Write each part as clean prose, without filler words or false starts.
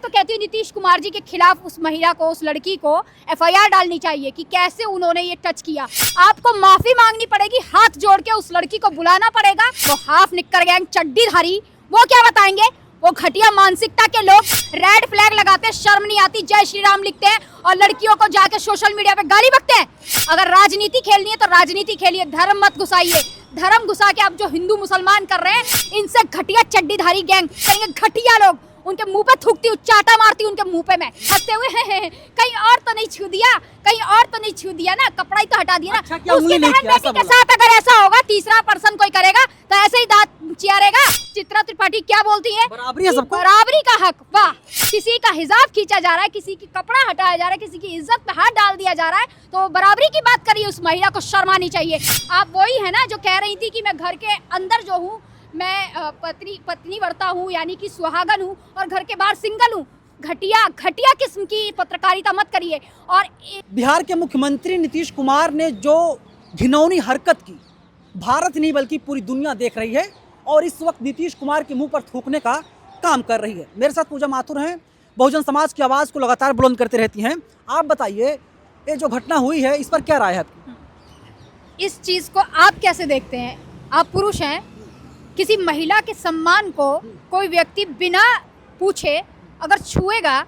तो कहती हूँ नीतीश कुमार जी के खिलाफ उस महिला को, उस लड़की को एफआईआर डालनी चाहिए कि कैसे उन्होंने ये टच किया। आपको माफी मांगनी पड़ेगी, हाथ जोड़ के उस लड़की को बुलाना पड़ेगा। वो हाफ निक्कर गैंग चड्डीधारी वो क्या बताएंगे? वो घटिया मानसिकता के लोग रेड फ्लैग लगाते, शर्म नहीं आती, जय श्री राम लिखते हैं और लड़कियों को जाके सोशल मीडिया पे गाली बकते हैं। अगर राजनीति खेलनी है तो राजनीति खेलिए, धर्म मत घुसाइए। धर्म घुसा के आप जो हिंदू मुसलमान कर रहे हैं, इनसे घटिया चड्डीधारी गैंग कहेंगे घटिया लोग, उनके मुंह पे थूकती हूँ, चाटा मारती हूँ उनके मुंह पे मैं, हंसते हुए कहीं और तो नहीं छू दिया, कहीं और तो नहीं छू दिया ना, कपड़ा ही तो हटा दिया ना। अच्छा, क्या उसकी उंगली नहीं बहन किया, बेटी के साथ अगर ऐसा होगा, तीसरा पर्सन कोई करेगा तो ऐसे ही दांत चियारेगा। चित्रा त्रिपाठी क्या बोलती है? बराबरी है सबको, बराबरी का हक। वाह, किसी का हिजाब खींचा जा रहा है, किसी की कपड़ा हटाया जा रहा है, किसी की इज्जत पे हाथ डाल दिया जा रहा है, तो बराबरी की बात करिए। उस महिला को शर्म आनी चाहिए। आप वही है ना जो कह रही थी कि मैं घर के अंदर जो हूँ मैं पत्नी वर्ता हूँ, यानी कि सुहागन हूँ, और घर के बाहर सिंगल हूँ। घटिया किस्म की पत्रकारिता मत करिए। और बिहार के मुख्यमंत्री नीतीश कुमार ने जो घिनौनी हरकत की, भारत नहीं बल्कि पूरी दुनिया देख रही है और इस वक्त नीतीश कुमार के मुंह पर थूकने का काम कर रही है। मेरे साथ पूजा माथुर हैं, बहुजन समाज की आवाज़ को लगातार बुलंद करते रहती हैं। आप बताइए, ये जो घटना हुई है इस पर क्या राय है आपकी? इस चीज़ को आप कैसे देखते हैं? आप पुरुष हैं, किसी महिला के सम्मान को कोई व्यक्ति बिना पूछे अगर छुएगा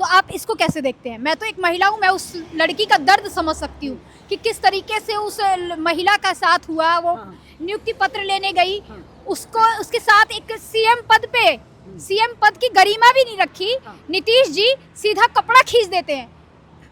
तो आप इसको कैसे देखते हैं? मैं तो एक महिला हूँ, मैं उस लड़की का दर्द समझ सकती हूँ कि किस तरीके से उस महिला का साथ हुआ। वो नियुक्ति पत्र लेने गई, उसको उसके साथ एक सीएम पद की गरिमा भी नहीं रखी। नीतीश जी सीधा कपड़ा खींच देते हैं।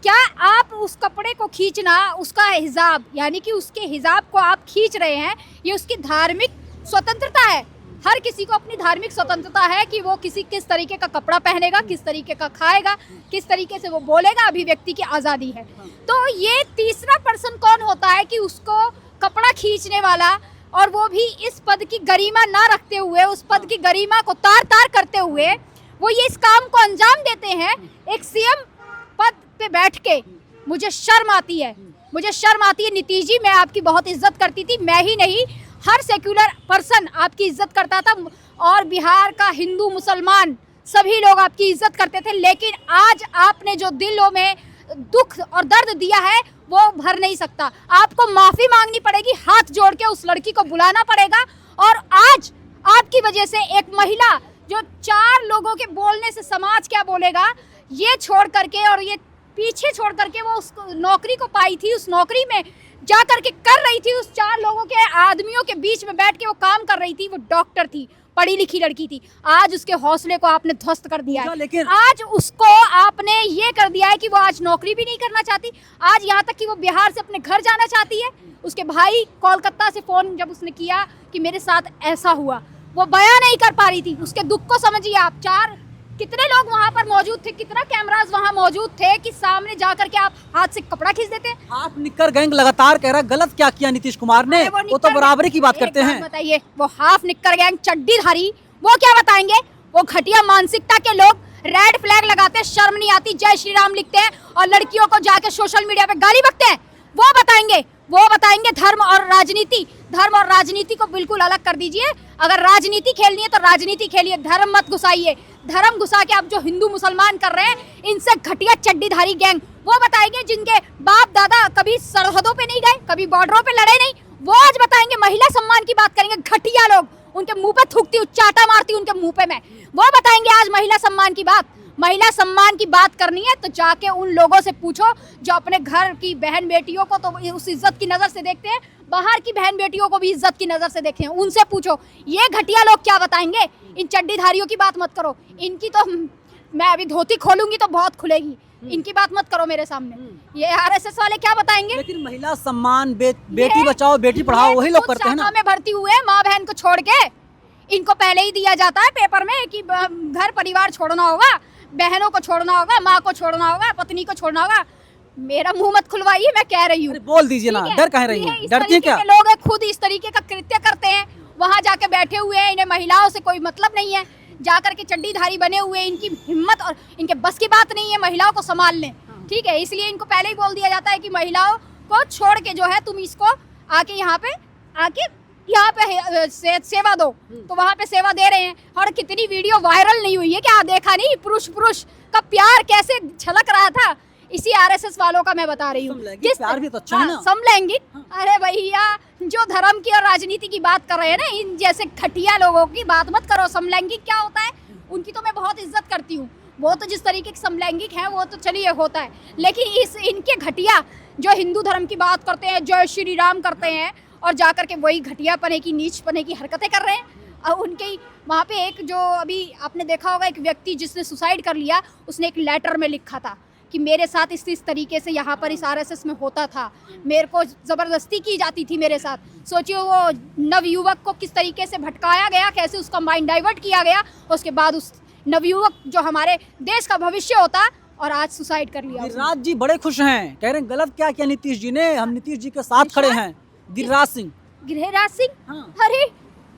क्या आप उस कपड़े को खींचना, उसका हिजाब, यानी कि उसके हिजाब को आप खींच रहे हैं, ये उसकी धार्मिक स्वतंत्रता है। हर किसी को अपनी धार्मिक स्वतंत्रता है कि वो किस तरीके का कपड़ा पहनेगा, किस तरीके का खाएगा, किस तरीके से वो बोलेगा, अभिव्यक्ति की आज़ादी है। तो ये तीसरा पर्सन कौन होता है कि उसको कपड़ा खींचने वाला, और वो भी इस पद की गरिमा ना रखते हुए, उस पद की गरिमा को तार करते हुए वो ये इस काम को अंजाम देते हैं एक सीएम पद पे बैठ के। मुझे शर्म आती है, मुझे शर्म आती है। नीतीश जी, मैं आपकी बहुत इज्जत करती थी, मैं ही नहीं, हर सेक्युलर पर्सन आपकी इज्जत करता था, और बिहार का हिंदू मुसलमान सभी लोग आपकी इज्जत करते थे। लेकिन आज आपने जो दिलों में दुख और दर्द दिया है वो भर नहीं सकता। आपको माफी मांगनी पड़ेगी, हाथ जोड़ के उस लड़की को बुलाना पड़ेगा। और आज आपकी वजह से एक महिला जो 4 लोगों के बोलने से समाज क्या बोलेगा, ये छोड़ करके और ये पीछे छोड़ करके वो उस नौकरी को पाई थी, उस नौकरी में जा करके कर रही थी, उस 4 लोगों के आदमियों के बीच में बैठ के वो काम कर रही थी। वो डॉक्टर थी, पढ़ी लिखी लड़की थी। आज उसके हौसले को आपने ध्वस्त कर दिया है। लेकिन आज उसको आपने ये कर दिया है कि वो आज नौकरी भी नहीं करना चाहती। आज यहाँ तक कि वो बिहार से अपने घर जाना चाहती है। उसके भाई कोलकाता से फ़ोन जब उसने किया कि मेरे साथ ऐसा हुआ, वो बयां नहीं कर पा रही थी। उसके दुख को समझिए आप। कितने लोग वहाँ पर मौजूद थे, कितना कैमरास वहाँ मौजूद थे कि सामने जा करके आप हाथ से कपड़ा खींच देते हैं। आप निक्कर गैंग लगातार कह रहा है, गलत क्या किया नीतीश कुमार ने? वो तो बराबरी की बात करते हैं। बताइए, वो हाफ निक्कर गैंग चड्डीधारी वो क्या बताएंगे? वो घटिया मानसिकता के लोग रेड फ्लैग लगाते, शर्म नहीं आती, जय श्री राम लिखते हैं और लड़कियों को जाके सोशल मीडिया पे गाली बकते हैं। वो बताएंगे धर्म और राजनीति को बिल्कुल अलग कर दीजिए। अगर राजनीति खेलनी है तो राजनीति खेलिए, धर्म मत घुसाइए। धर्म घुसा के आप जो हिंदू मुसलमान कर रहे हैं, इनसे घटिया चड्डीधारी गैंग वो बताएंगे जिनके बाप दादा कभी सरहदों पे नहीं गए, कभी बॉर्डरों पे लड़े नहीं। वो आज बताएंगे, महिला सम्मान की बात करेंगे। घटिया लोग, उनके मुंह पे थूकती हूँ, चाटा मारती हूँ उनके मुंह पे मैं। वो बताएंगे आज महिला सम्मान की बात। महिला सम्मान की बात करनी है तो जाके उन लोगों से पूछो जो अपने घर की बहन बेटियों को तो उस इज्जत की नज़र से देखते हैं, बाहर की बहन बेटियों को भी इज्जत की नज़र से देखते हैं। उनसे पूछो, ये घटिया लोग क्या बताएंगे। इन चड्डीधारियों की बात मत करो। इनकी तो मैं अभी धोती खोलूंगी तो बहुत खुलेगी। इनकी बात मत करो मेरे सामने। ये आरएसएस वाले क्या बताएंगे? लेकिन महिला सम्मान, बेटी बचाओ बेटी पढ़ाओ वही लोग करते हैं ना। में भर्ती हुए माँ बहन को छोड़ के, इनको पहले ही दिया जाता है पेपर में कि घर परिवार छोड़ना होगा, बहनों को छोड़ना होगा, माँ को छोड़ना होगा, पत्नी को छोड़ना होगा। मेरा मुंह मत खुलवाइए, मैं कह रही हूँ। बोल दीजिए ना, डर कह रही हैं? डरती हैं क्या? लोग खुद इस तरीके का कृत्य करते हैं, वहाँ जाके बैठे हुए हैं। इन्हें महिलाओं से कोई मतलब नहीं है, जाकर के चड्डीधारी बने हुए। इनकी हिम्मत और इनके बस की बात नहीं है महिलाओं को संभाल लें, ठीक है। इसलिए इनको पहले ही बोल दिया जाता है कि महिलाओं को छोड़ के जो है तुम इसको आके यहाँ पे आके यहाँ पे सेवा दो, तो वहाँ पे सेवा दे रहे हैं। और कितनी वीडियो वायरल नहीं हुई है क्या? देखा नहीं पुरुष पुरुष का प्यार कैसे छलक रहा था? इसी आरएसएस वालों का मैं बता रही हूँ। किस प्यार भी तो अच्छा है ना। समलैंगिक, अरे भैया जो धर्म की और राजनीति की बात कर रहे हैं ना, इन जैसे घटिया लोगों की बात मत करो। समलैंगिक क्या होता है? उनकी तो मैं बहुत इज्जत करती हूँ, वो तो जिस तरीके के समलैंगिक हैं वो तो चलिए होता है, लेकिन इनके घटिया जो हिंदू धर्म की बात करते हैं, जय श्री राम करते हैं, और जाकर के वही घटिया पने की, नीच पने की हरकतें कर रहे हैं। और उनके वहाँ पे एक जो अभी आपने देखा होगा, एक व्यक्ति जिसने सुसाइड कर लिया, उसने एक लेटर में लिखा था कि मेरे साथ इस तरीके से यहाँ पर इस आरएसएस में होता था, मेरे को ज़बरदस्ती की जाती थी मेरे साथ। सोचिए वो नवयुवक को किस तरीके से भटकाया गया, कैसे उसका माइंड डाइवर्ट किया गया, उसके बाद उस नवयुवक जो हमारे देश का भविष्य होता, और आज सुसाइड कर लिया। गिरिराज जी बड़े खुश हैं, कह रहे हैं गलत क्या किया नीतीश जी ने, हम नीतीश जी के साथ खड़े हैं। गिरिराज सिंह, हाँ। अरे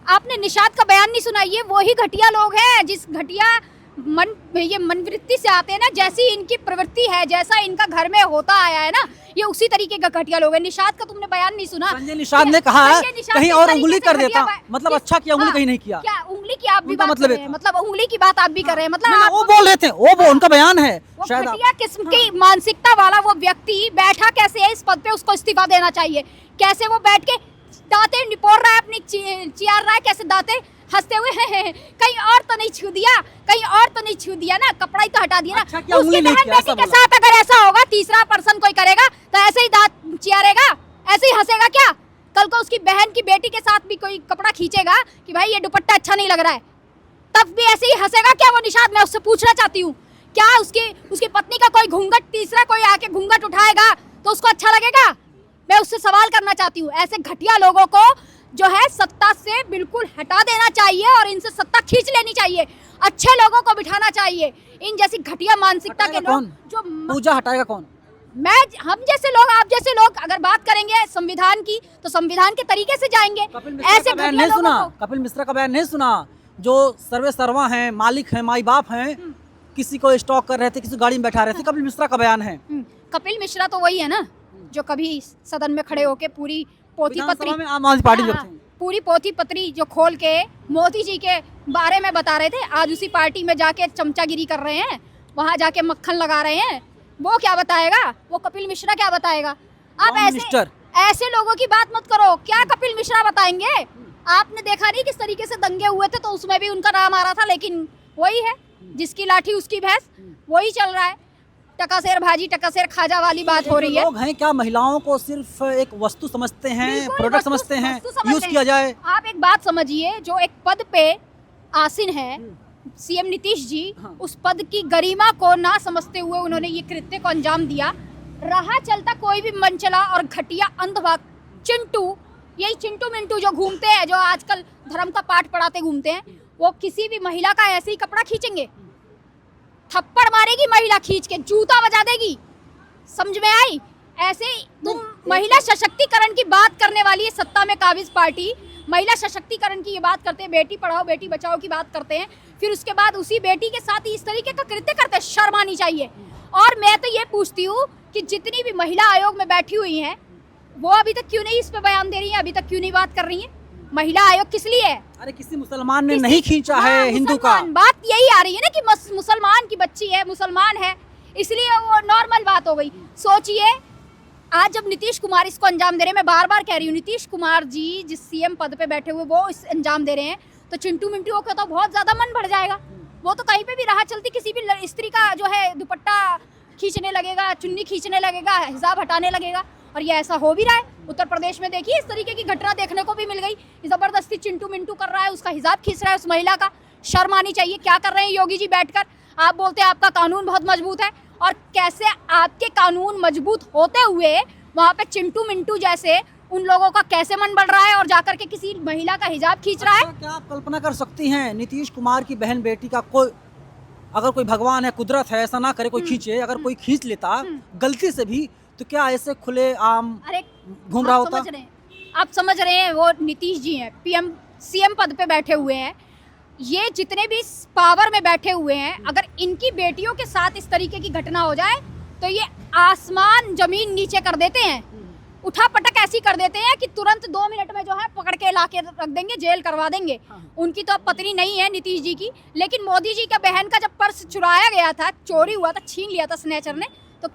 आपने निषाद का बयान नहीं सुना? ये वही घटिया लोग हैं जिस घटिया ये मनवृत्ति से आते हैं ना, जैसी इनकी प्रवृत्ति है, जैसा इनका घर में होता आया है ना, ये उसी तरीके का घटिया लोग है। निषाद का तुमने बयान नहीं सुना? संजय निषाद ने कहा है कहीं और उंगली कर देता, मतलब अच्छा किया, उंगली कहीं नहीं किया। क्या उंगली की आप भी बात कर रहे हैं? मतलब उंगली की बात आप भी कर रहे हैं? मतलब वो बोल रहे थे, वो उनका बयान है। शायद घटिया किस्म की मानसिकता वाला वो व्यक्ति बैठा कैसे है इस पद पे? उसको इस्तीफा देना चाहिए। कैसे वो बैठ के दांते निपोड़ रहा है, अपनी चियार रहा है, कैसे दांते हंसते हुए हैं। कहीं और तो नहीं छू दिया, कहीं और तो नहीं छू दिया ना, कपड़ा ही तो हटा दिया ना। अच्छा, उसकी बहन बेटी के साथ अगर ऐसा होगा, तीसरा पर्सन कोई करेगा तो ऐसे ही दांत चियारेगा, ऐसे ही हंसेगा क्या? कल को उसकी बहन की बेटी के साथ भी कोई कपड़ा खींचेगा कि भाई ये दुपट्टा अच्छा नहीं लग रहा है, तब भी ऐसे ही हंसेगा क्या वो निषाद? मैं उससे पूछना चाहती हूँ, क्या उसकी पत्नी का कोई घूंघट, तीसरा कोई आके घूंघट उठाएगा तो उसको अच्छा लगेगा? मैं उससे सवाल करना चाहती हूँ। ऐसे घटिया लोगों को जो है सत्ता से बिल्कुल हटा देना चाहिए और इनसे सत्ता खींच लेनी चाहिए। अच्छे लोगों को बिठाना चाहिए। इन जैसी घटिया मानसिकता के लोग जो पूजा हटाएगा कौन? हम जैसे लोग, आप जैसे लोग अगर बात करेंगे संविधान की, तो संविधान के तरीके से जाएंगे। ऐसे घटिया लोगों को कपिल मिश्रा का बयान नहीं सुना? जो सर्वे सर्वा हैं, मालिक हैं, माई बाप हैं, किसी को स्टॉक कर रहे थे, किसी गाड़ी में बैठा रहे थे, कपिल मिश्रा का बयान है। कपिल मिश्रा तो वही है ना जो कभी सदन में खड़े होके पूरी पोथी पत्री में आम आदमी पार्टी पूरी पोथी पत्री जो खोल के मोदी जी के बारे में बता रहे थे, आज उसी पार्टी में जाके चमचागिरी कर रहे हैं, वहाँ जाके मक्खन लगा रहे हैं। वो क्या बताएगा? वो कपिल मिश्रा क्या बताएगा? आप ऐसे लोगों की बात मत करो। क्या कपिल मिश्रा बताएंगे? आपने देखा नहीं किस तरीके से दंगे हुए थे, तो उसमें भी उनका नाम आ रहा था, लेकिन वही है जिसकी लाठी उसकी भैंस, वही चल रहा है। टकासेर भाजी टकासेर खाजा वाली बात हो रही है। लोग हैं क्या महिलाओं को सिर्फ एक वस्तु समझते हैं, प्रोडक्ट समझते हैं, यूज किया जाए? आप एक बात समझिए, जो एक पद पे आसीन है सीएम नीतीश जी, उस पद की गरिमा को ना समझते हुए उन्होंने ये कृत्य को अंजाम दिया। रहा चलता कोई भी मनचला और घटिया अंधभक्त चिंटू, यही चिंटू मिंटू जो घूमते हैं, जो आजकल धर्म का पाठ पढ़ाते घूमते हैं, वो किसी भी महिला का ऐसे ही कपड़ा खींचेंगे, थप्पड़ मारेगी महिला खींच के, जूता बजा देगी। समझ में आई? ऐसे तुम महिला सशक्तिकरण की बात करने वाली है सत्ता में काबिज पार्टी, महिला सशक्तिकरण की ये बात करते हैं, बेटी पढ़ाओ बेटी बचाओ की बात करते हैं, फिर उसके बाद उसी बेटी के साथ इस तरीके का कृत्य करते हैं। शर्म आनी चाहिए। और मैं तो ये पूछती हूँ कि जितनी भी महिला आयोग में बैठी हुई हैं, वो अभी तक क्यों नहीं इस पे बयान दे रही है? अभी तक क्यों नहीं बात कर रही है? महिला आयोग किस लिए है? अरे किसी मुसलमान ने नहीं खींचा है हिंदू का। बात यही आ रही है ना कि मुसलमान की बच्ची है, मुसलमान है, इसलिए वो नॉर्मल बात हो गई। सोचिए आज जब नीतीश कुमार इसको अंजाम दे रहे हैं, मैं बार बार कह रही हूँ, नीतीश कुमार जी जिस सीएम पद पे बैठे हुए वो इस अंजाम दे रहे हैं, तो चिंटू मिंटू का तो बहुत ज्यादा मन बढ़ जाएगा। वो तो कहीं पे भी राह चलती किसी भी स्त्री का जो है दुपट्टा खींचने लगेगा, चुन्नी खींचने लगेगा, हिजाब हटाने लगेगा। और ये ऐसा हो भी रहा है। उत्तर प्रदेश में देखिए इस तरीके की घटना देखने को भी मिल गई। जबरदस्ती चिंटू मिंटू कर रहा है, उसका हिजाब खींच रहा है उस महिला का। शर्म आनी चाहिए। क्या कर रहे हैं योगी जी बैठकर? आप बोलते हैं आपका कानून बहुत मजबूत है, और कैसे आपके कानून मजबूत होते हुए वहाँ पे चिंटू मिंटू जैसे उन लोगों का कैसे मन बढ़ रहा है और जाकर के किसी महिला का हिजाब खींच रहा है। क्या आप कल्पना कर सकती हैं नीतीश कुमार की बहन बेटी का कोई, अगर कोई भगवान है, कुदरत है, ऐसा ना करे कोई खींचे, अगर कोई खींच लेता गलती से भी, तो क्या ऐसे खुले आम घूम रहा होता? आप समझ रहे हैं वो नीतीश जी हैं, पीएम सीएम पद पे बैठे हुए हैं, ये जितने भी पावर में बैठे हुए हैं, अगर इनकी बेटियों के साथ इस तरीके की घटना हो जाए तो ये आसमान जमीन नीचे कर देते हैं। उठा पटक ऐसी कर देते हैं कि तुरंत 2 मिनट में जो है पकड़ के ला के रख देंगे, जेल करवा देंगे। उनकी तो अब पत्नी नहीं है नीतीश जी की, लेकिन मोदी जी का बहन का जब पर्स चुराया गया था, चोरी हुआ था, छीन लिया था स्नैचर ने, तो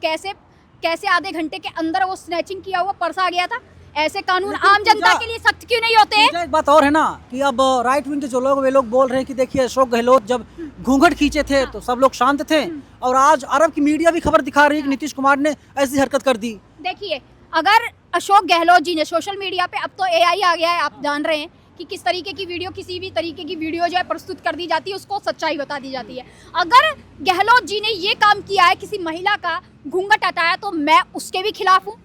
कैसे आधे घंटे के अंदर वो स्नैचिंग किया हुआ पर्स आ गया था। ऐसे कानून आम जनता के लिए सख्त क्यों नहीं होते हैं? एक बात और है ना कि अब राइट विंग के जो लोग वे लोग बोल रहे हैं कि देखिए अशोक गहलोत जब घूंघट खींचे थे तो सब लोग शांत थे, और आज अरब की मीडिया भी खबर दिखा रही है कि नीतीश कुमार ने ऐसी हरकत कर दी। देखिए, अगर अशोक गहलोत जी ने सोशल मीडिया पे, अब तो एआई आ गया है, आप जान रहे हैं कि किस तरीके की वीडियो, किसी भी तरीके की वीडियो जो है प्रस्तुत कर दी जाती है, उसको सच्चाई बता दी जाती है। अगर गहलोत जी ने ये काम किया है, किसी महिला का घूंघट हटाया, तो मैं उसके भी खिलाफ हूँ,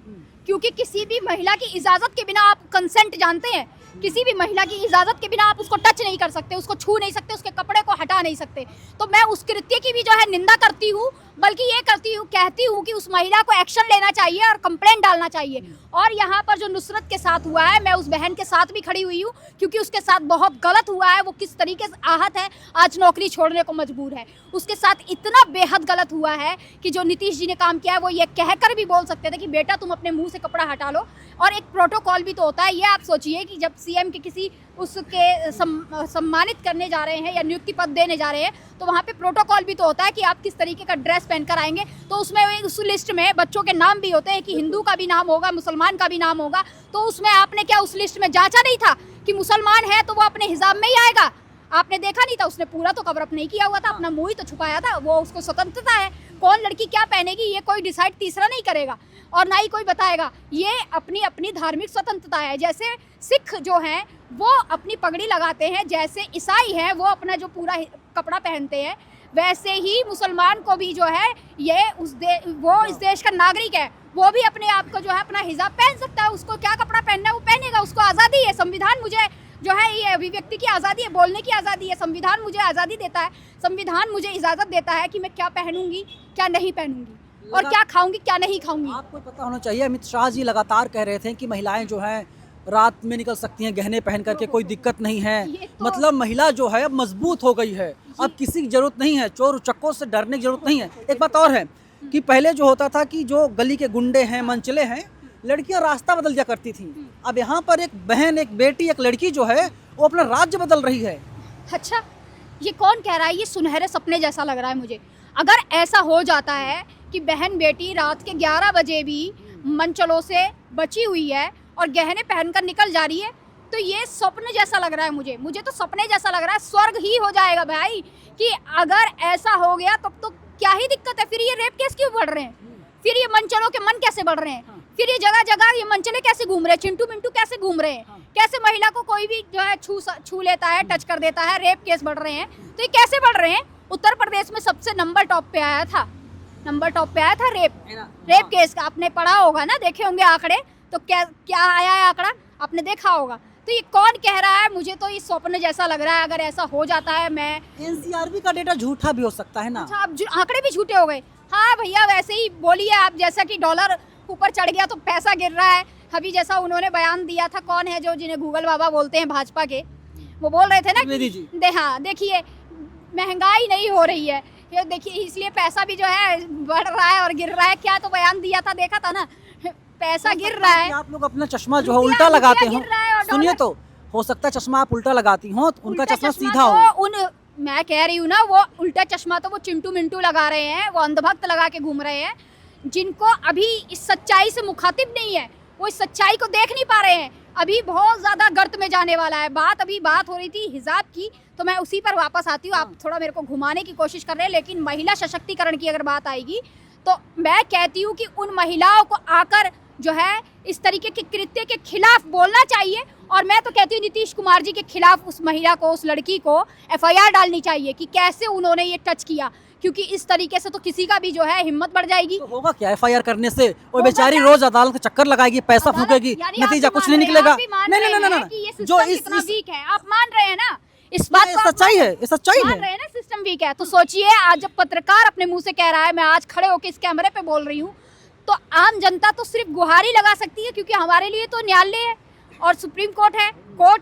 क्योंकि किसी भी महिला की इजाज़त के बिना, आप कंसेंट जानते हैं, किसी भी महिला की इजाज़त के बिना आप उसको टच नहीं कर सकते, उसको छू नहीं सकते, उसके कपड़े को हटा नहीं सकते। तो मैं उस कृत्य की भी जो है निंदा करती हूँ, बल्कि ये कहती हूँ कि उस महिला को एक्शन लेना चाहिए और कंप्लेंट डालना चाहिए। और यहाँ पर जो नुसरत के साथ हुआ है, मैं उस बहन के साथ भी खड़ी हुई हूँ, क्योंकि उसके साथ बहुत गलत हुआ है। वो किस तरीके से आहत है, आज नौकरी छोड़ने को मजबूर है। उसके साथ इतना बेहद गलत हुआ है कि जो नीतीश जी ने काम किया है, वो ये कहकर भी बोल सकते थे कि बेटा तुम अपने मुंह से कपड़ा हटा लो। और एक प्रोटोकॉल भी तो होता है। ये आप सोचिए कि जब सीएम के किसी उसके सम्मानित करने जा रहे हैं या नियुक्ति पद देने जा रहे हैं, तो वहाँ पे प्रोटोकॉल भी तो होता है कि आप किस तरीके का ड्रेस पहनकर आएंगे। तो उसमें उस लिस्ट में बच्चों के नाम भी होते हैं कि हिंदू का भी नाम होगा, मुसलमान का भी नाम होगा। तो उसमें आपने क्या उस लिस्ट में जांचा नहीं था कि मुसलमान है तो वो अपने हिजाब में ही आएगा? आपने देखा नहीं था? उसने पूरा तो कवर अप नहीं किया हुआ था, अपना मुंह ही तो छुपाया था। वो उसको स्वतंत्रता है, कौन लड़की क्या पहनेगी ये कोई डिसाइड तीसरा नहीं करेगा और ना ही कोई बताएगा। ये अपनी अपनी धार्मिक स्वतंत्रता है। जैसे सिख जो हैं वो अपनी पगड़ी लगाते हैं, जैसे ईसाई है वो अपना जो पूरा कपड़ा पहनते हैं, वैसे ही मुसलमान को भी जो है ये वो इस देश का नागरिक है, वो भी अपने आप को जो है अपना हिजाब पहन सकता है। उसको क्या कपड़ा पहनना है वो पहनेगा, उसको आज़ादी है। संविधान मुझे जो है ये अभिव्यक्ति की आज़ादी है, बोलने की आज़ादी है। संविधान मुझे आज़ादी देता है, संविधान मुझे इजाज़त देता है कि मैं क्या पहनूंगी, क्या नहीं पहनूंगी, और क्या खाऊंगी, क्या नहीं खाऊंगी। आपको पता होना चाहिए, अमित शाह जी लगातार कह रहे थे कि महिलाएं जो हैं रात में निकल सकती हैं गहने पहन करके, कोई दिक्कत नहीं है। मतलब महिला जो है अब मजबूत हो गई है, अब किसी की जरूरत नहीं है, चोर उचक्कों से डरने की जरूरत नहीं है। एक बात और है कि पहले जो होता था कि जो गली के गुंडे हैं, मंचले हैं, लड़कियां रास्ता बदल दिया करती थी। अब यहाँ पर एक बहन, एक बेटी, एक लड़की जो है वो अपना राज्य बदल रही है। अच्छा, ये कौन कह रहा है? ये सुनहरे सपने जैसा लग रहा है मुझे। अगर ऐसा हो जाता है कि बहन बेटी रात के 11 बजे भी मंचलों से बची हुई है और गहने पहनकर निकल जा रही है, तो ये स्वप्न जैसा लग रहा है मुझे तो सपने जैसा लग रहा है। स्वर्ग ही हो जाएगा भाई कि अगर ऐसा हो गया तब तो क्या ही दिक्कत है। फिर ये रेप केस क्यों बढ़ रहे हैं? फिर ये मंचलों के मन कैसे बढ़ रहे हैं? फिर ये जगह जगह ये मंचले कैसे घूम रहे हैं? चिंटू मिंटू कैसे घूम रहे हैं? कैसे महिला को कोई भी जो है छू लेता है, टच कर देता है? रेप केस बढ़ रहे हैं। तो ये कैसे बढ़ रहे हैं? उत्तर प्रदेश में सबसे नंबर टॉप पे आया था रेप केस का। आपने पढ़ा होगा ना, देखे होंगे आंकड़े, तो क्या आया है आंकड़ा, आपने देखा होगा। तो ये कौन कह रहा है? मुझे तो ये स्वप्न जैसा लग रहा है। अगर ऐसा हो जाता है, मैं एनसीआरबी का डेटा झूठा भी हो सकता है ना। अच्छा, अब आंकड़े भी झूठे हो गए। हाँ भैया, वैसे ही बोलिए आप, जैसा कि डॉलर ऊपर चढ़ गया तो पैसा गिर रहा है। अभी जैसा उन्होंने बयान दिया था, कौन है जो जिन्हें गूगल बाबा बोलते हैं भाजपा के, वो बोल रहे थे ना, हाँ देखिए महंगाई नहीं हो रही है, ये देखिए इसलिए पैसा भी जो है बढ़ रहा है और गिर रहा है। क्या तो बयान दिया था, देखा था ना, पैसा गिर रहा है। आप लोग अपना चश्मा जो है उल्टा लगाते हो, सुनिए तो हो सकता है चश्मा आप उल्टा लगाती हो, उनका चश्मा सीधा हो। मैं कह रही हूँ ना, वो उल्टा चश्मा तो वो चिंटू मिंटू लगा रहे हैं, वो अंधभक्त लगा के घूम रहे हैं, जिनको अभी इस सच्चाई से मुखातिब नहीं है, वो इस सच्चाई को देख नहीं पा रहे हैं। अभी बहुत ज़्यादा गर्त में जाने वाला है। बात हो रही थी हिजाब की, तो मैं उसी पर वापस आती हूँ। आप थोड़ा मेरे को घुमाने की कोशिश कर रहे हैं, लेकिन महिला सशक्तिकरण की अगर बात आएगी तो मैं कहती हूँ कि उन महिलाओं को आकर जो है इस तरीके के कृत्य के खिलाफ बोलना चाहिए। और मैं तो कहती हूँ नीतीश कुमार जी के खिलाफ उस महिला को, उस लड़की को FIR डालनी चाहिए कि कैसे उन्होंने ये टच किया, क्योंकि इस तरीके से तो किसी का भी जो है हिम्मत बढ़ जाएगी। तो होगा क्या FIR करने से? वो बेचारी रोज अदालत का चक्कर लगाएगी, पैसा फूकेगी, नतीजा कुछ नहीं निकलेगा। नहीं, जो इतना वीक है, आप मान रहे हैं ना इस बात को? सच्चाई है, ये सच्चाई है। मान रहे हैं ना सिस्टम वीक है। तो सोचिए, आज जब पत्रकार अपने मुंह से कह रहा है, मैं आज खड़े होकर इस कैमरे पे बोल रही हूँ, तो आम जनता तो सिर्फ गुहारी लगा सकती है, क्योंकि हमारे लिए तो न्यायालय है और सुप्रीम कोर्ट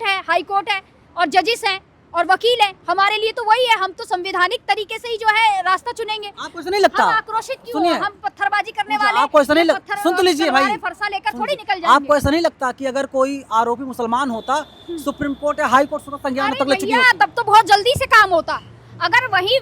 है, हाई कोर्ट है और जजेस हैं और वकील हैं, हमारे लिए तो वही है, हम तो संवैधानिक तरीके से ही जो है रास्ता चुनेंगे। आपको ऐसा नहीं लगता? हम आक्रोशित क्यों सुनिए, हैं? हम पत्थरबाजी करने वाले, आपको ऐसा नहीं लगता? सुन तो लीजिए भाई, फरसा लेकर थोड़ी सुनिए, निकल जाएंगे। आपको ऐसा नहीं लगता कि अगर कोई आरोपी मुसलमान होता, सुप्रीम कोर्ट या हाई कोर्ट संज्ञान अरे तक ले चुकी भैया, होती? तब तो बहुत जल्दी से काम होता। अगर वही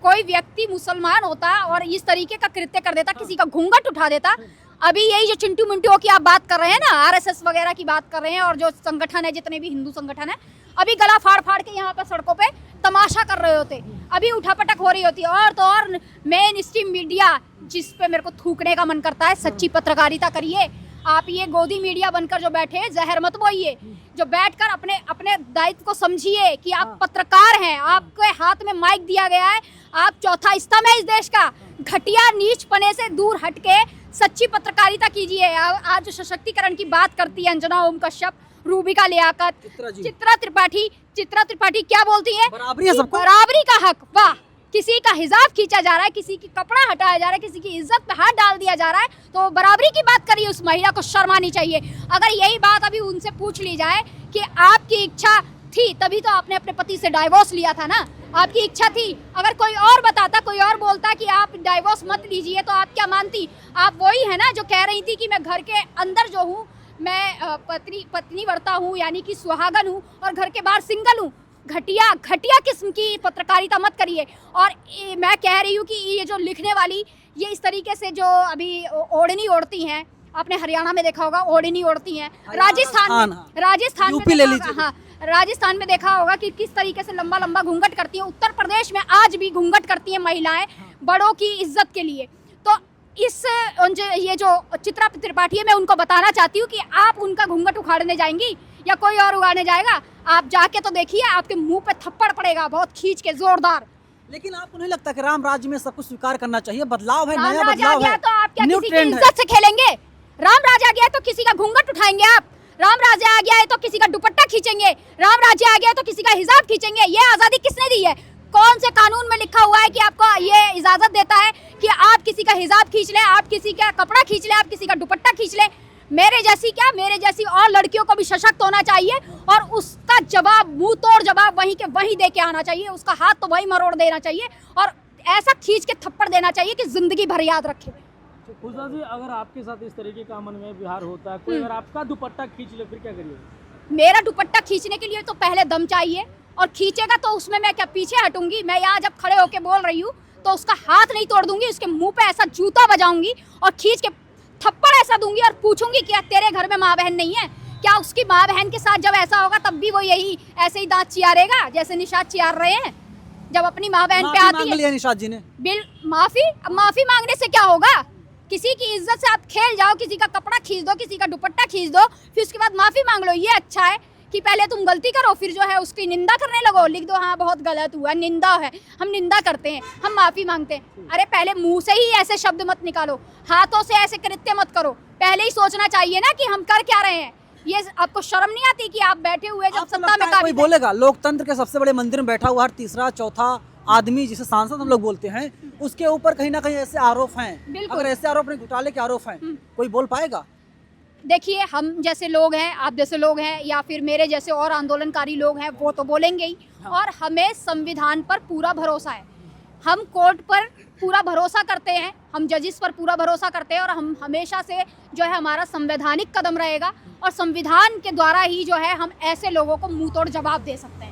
कोई व्यक्ति मुसलमान होता और इस तरीके का कृत्य कर देता, किसी का घूंघट उठा देता, अभी यही जो चिंटू मिंटू की आप बात कर रहे हैं ना, आरएसएस वगैरह की बात कर रहे हैं, और जो संगठन है, जितने भी हिंदू संगठन है, अभी गला फाड़ फाड़ के यहाँ पर सड़कों पे तमाशा कर रहे होते, अभी उठापटक हो रही होती। और तो और मेन स्ट्रीम मीडिया, जिस पे मेरे को थूकने का मन करता है, सच्ची पत्रकारिता करिए। आप ये गोदी मीडिया बनकर जो बैठे हैं, जहर मत बोइए, जो बैठकर अपने अपने दायित्व को समझिए कि आप पत्रकार हैं, आपके हाथ में माइक दिया गया है, आप चौथा स्तंभ है इस देश का। घटिया नीच पने से दूर हटके सच्ची पत्रकारिता कीजिए। आज जो सशक्तिकरण की बात करती है अंजना ओम कश्यप, रूबिका लियाकत, चित्रा त्रिपाठी क्या बोलती है? बराबरी है सबको, बराबरी का हक। वाह, किसी का हिजाब खींचा जा रहा है, किसी की कपड़ा हटाया जा रहा है, किसी की इज्जत पे हाथ डाल दिया जा रहा है, तो बराबरी की बात करिए। उस महिला को शर्म आनी चाहिए। अगर यही बात अभी उनसे पूछ ली जाए कि आपकी इच्छा थी तभी तो आपने अपने पति से डाइवोर्स लिया था ना, आपकी इच्छा थी। अगर कोई और बताता, कोई और बोलता कि आप डाइवोर्स मत लीजिए, तो आप क्या मानती? आप वही है ना जो कह रही थी कि मैं घर के अंदर जो हूँ, मैं पत्नी वर्ता हूँ, यानी कि सुहागन हूँ, और घर के बाहर सिंगल हूँ। घटिया किस्म की पत्रकारिता मत करिए। और मैं कह रही हूँ कि ये जो लिखने वाली, ये इस तरीके से जो अभी ओढ़नी ओढ़ती हैं, आपने हरियाणा में देखा होगा ओढ़नी ओढ़ती हैं, राजस्थान यूपी ले लीजिए, हाँ, राजस्थान में देखा होगा कि किस तरीके से लंबा लंबा घूंघट करती है। उत्तर प्रदेश में आज भी घूंघट करती हैं महिलाएं बड़ों की इज्जत के लिए। तो ये जो चित्रा त्रिपाठी है, मैं उनको बताना चाहती हूँ कि आप उनका घूंघट उखाड़ने जाएंगी या कोई और उगाड़ने जाएगा? आप जाके तो देखिए, आपके मुंह पे थप्पड़ पड़ेगा बहुत खींच के, जोरदार। लेकिन आपको नहीं लगता कि राम राज्य में सब कुछ स्वीकार करना चाहिए? बदलाव है, राम नया राज आ बदलाव गया है, तो आप क्या न्यू किसी की ट्रेंड है। इज्जत से खेलेंगे? राम राज आ गया तो किसी का घूंघट उठाएंगे आप? राम राज आ गया है तो किसी का दुपट्टा खींचेंगे? राम राज्य आ गया तो किसी का हिजाब खींचेंगे? ये आजादी किसने दी है? कौन से कानून में लिखा हुआ है कि आपको ये इजाजत देता है कि आप किसी का हिजाब खींच लें, आप किसी का कपड़ा खींच लें, आप किसी का दुपट्टा खींच लें? मेरे जैसी और लड़कियों को भी सशक्त होना चाहिए, और उसका जवाब, मुंह तोड़ जवाब वहीं के वहीं दे के आना चाहिए। उसका हाथ तो वहीं मरोड़ देना चाहिए, और ऐसा खींच के थप्पड़ देना चाहिए कि जिंदगी भर याद रखे। खुशा जी, अगर आपके साथ इस तरीके का अमन में विहार होता है, कोई अगर आपका दुपट्टा खींच ले, फिर क्या करिए? मेरा दुपट्टा खींचने के लिए तो पहले दम चाहिए, और खींचेगा तो उसमें मैं क्या पीछे हटूंगी? मैं यहाँ जब खड़े होके बोल रही हूँ तो उसका हाथ नहीं तोड़ दूंगी, उसके मुंह पे ऐसा जूता बजाऊंगी और खींच के थप्पड़ ऐसा दूंगी, और पूछूंगी क्या तेरे घर में माँ बहन नहीं है क्या? उसकी माँ बहन के साथ जब ऐसा होगा तब भी वो यही ऐसे ही दांत चियारेगा जैसे निशाद चियार रहे हैं जब अपनी माँ बहन पे आती है। निशाद जी ने माफी मांगने से क्या होगा? किसी की इज्जत से आप खेल जाओ, किसी का कपड़ा खींच दो, किसी का दुपट्टा खींच दो, फिर उसके बाद माफी मांग लो। ये अच्छा है कि पहले तुम गलती करो, फिर जो है उसकी निंदा करने लगो, लिख दो हाँ बहुत गलत हुआ, निंदा है, हम निंदा करते हैं, हम माफी मांगते हैं। अरे पहले मुंह से ही ऐसे शब्द मत निकालो, हाथों से ऐसे कृत्य मत करो। पहले ही सोचना चाहिए ना कि हम कर क्या रहे हैं। ये आपको शर्म नहीं आती कि आप बैठे हुए जब सत्ता में कोई बोलेगा लोकतंत्र के सबसे बड़े मंदिर में बैठा हुआ हर तीसरा चौथा आदमी, जिसे सांसद हम लोग बोलते हैं, उसके ऊपर कहीं ना कहीं ऐसे आरोप हैं? अगर ऐसे आरोप नहीं, घोटाले के आरोप हैं, कोई बोल पाएगा? देखिए, हम जैसे लोग हैं, आप जैसे लोग हैं, या फिर मेरे जैसे और आंदोलनकारी लोग हैं, वो तो बोलेंगे ही। और हमें संविधान पर पूरा भरोसा है, हम कोर्ट पर पूरा भरोसा करते हैं, हम जजिस पर पूरा भरोसा करते हैं, और हम हमेशा से जो है हमारा संवैधानिक कदम रहेगा, और संविधान के द्वारा ही जो है हम ऐसे लोगों को मुंह तोड़ जवाब दे सकते हैं।